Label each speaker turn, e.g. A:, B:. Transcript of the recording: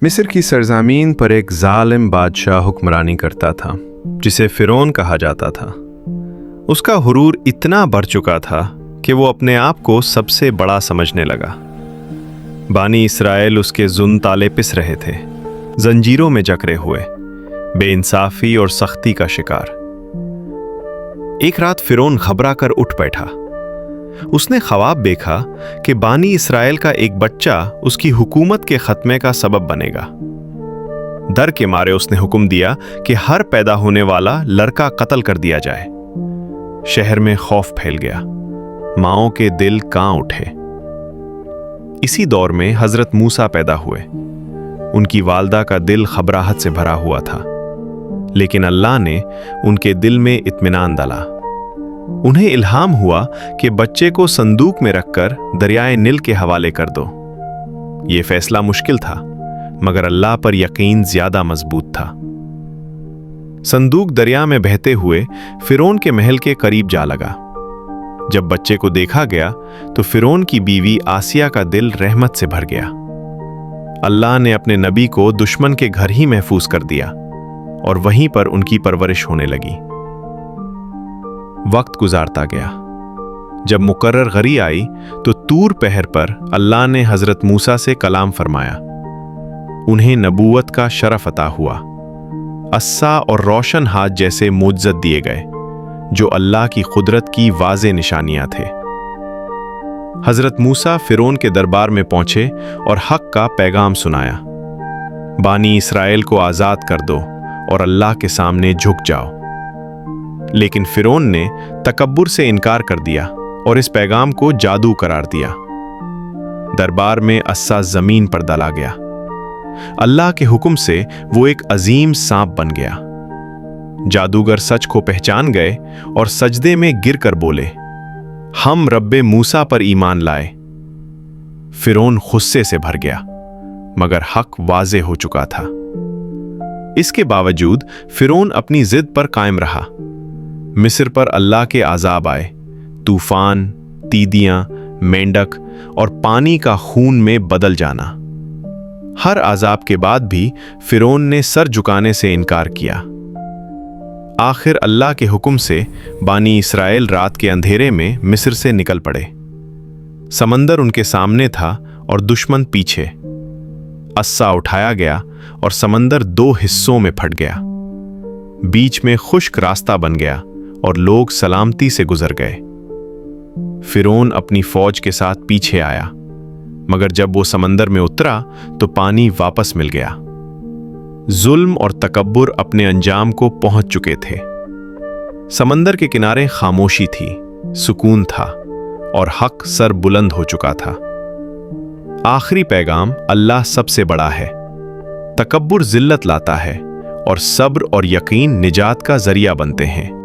A: मिस्र की सरजमीन पर एक जालिम बादशाह हुक्मरानी करता था जिसे फिरौन कहा जाता था। उसका हुरूर इतना बढ़ चुका था कि वो अपने आप को सबसे बड़ा समझने लगा। बानी इसराइल उसके जुल्म ताले पिस रहे थे, जंजीरों में जकड़े हुए, बेइंसाफी और सख्ती का शिकार। एक रात फिरौन घबरा कर उठ बैठा। उसने ख्वाब देखा कि बानी इसराइल का एक बच्चा उसकी हुकूमत के खत्मे का सबब बनेगा। डर के मारे उसने हुक्म दिया कि हर पैदा होने वाला लड़का कत्ल कर दिया जाए। शहर में खौफ फैल गया, माओं के दिल कांप उठे। इसी दौर में हजरत मूसा पैदा हुए। उनकी वालदा का दिल घबराहट से भरा हुआ था, लेकिन अल्लाह ने उनके दिल में इत्मीनान डाला। उन्हें इल्हाम हुआ कि बच्चे को संदूक में रखकर दरियाए नील के हवाले कर दो। यह फैसला मुश्किल था, मगर अल्लाह पर यकीन ज्यादा मजबूत था। संदूक दरिया में बहते हुए फिरौन के महल के करीब जा लगा। जब बच्चे को देखा गया तो फिरौन की बीवी आसिया का दिल रहमत से भर गया। अल्लाह ने अपने नबी को दुश्मन के घर ही महफूज कर दिया और वहीं पर उनकी परवरिश होने लगी। वक्त गुजारता गया। जब मुकर्रर घड़ी आई तो तूर पहर पर अल्लाह ने हजरत मूसा से कलाम फरमाया। उन्हें नबूवत का शरफ अता हुआ। अस्सा और रोशन हाथ जैसे मुअज्जत दिए गए, जो अल्लाह की कुदरत की वाज़े निशानियां थे। हजरत मूसा फिरौन के दरबार में पहुंचे और हक का पैगाम सुनाया। बानी इसराइल को आज़ाद कर दो और अल्लाह के सामने झुक जाओ। लेकिन फिरौन ने तकब्बुर से इनकार कर दिया और इस पैगाम को जादू करार दिया। दरबार में अस्सा जमीन पर दला गया। अल्लाह के हुक्म से वो एक अजीम सांप बन गया। जादूगर सच को पहचान गए और सजदे में गिरकर बोले, हम रब्बे मूसा पर ईमान लाए। फिरौन गुस्से से भर गया, मगर हक वाज़े हो चुका था। इसके बावजूद फिरौन अपनी जिद पर कायम रहा। मिस्र पर अल्लाह के आज़ाब आए। तूफान, तीदियां, मेंढक और पानी का खून में बदल जाना। हर आज़ाब के बाद भी फिरौन ने सर झुकाने से इनकार किया। आखिर अल्लाह के हुक्म से बानी इसराइल रात के अंधेरे में मिस्र से निकल पड़े। समंदर उनके सामने था और दुश्मन पीछे। अस्सा उठाया गया और समंदर दो हिस्सों में फट गया। बीच में खुश्क रास्ता बन गया और लोग सलामती से गुजर गए। फिरौन अपनी फौज के साथ पीछे आया, मगर जब वो समंदर में उतरा तो पानी वापस मिल गया। जुल्म और तकब्बुर अपने अंजाम को पहुंच चुके थे। समंदर के किनारे खामोशी थी, सुकून था और हक सर बुलंद हो चुका था। आखिरी पैगाम, अल्लाह सबसे बड़ा है। तकब्बुर जिल्लत लाता है और सब्र और यकीन निजात का जरिया बनते हैं।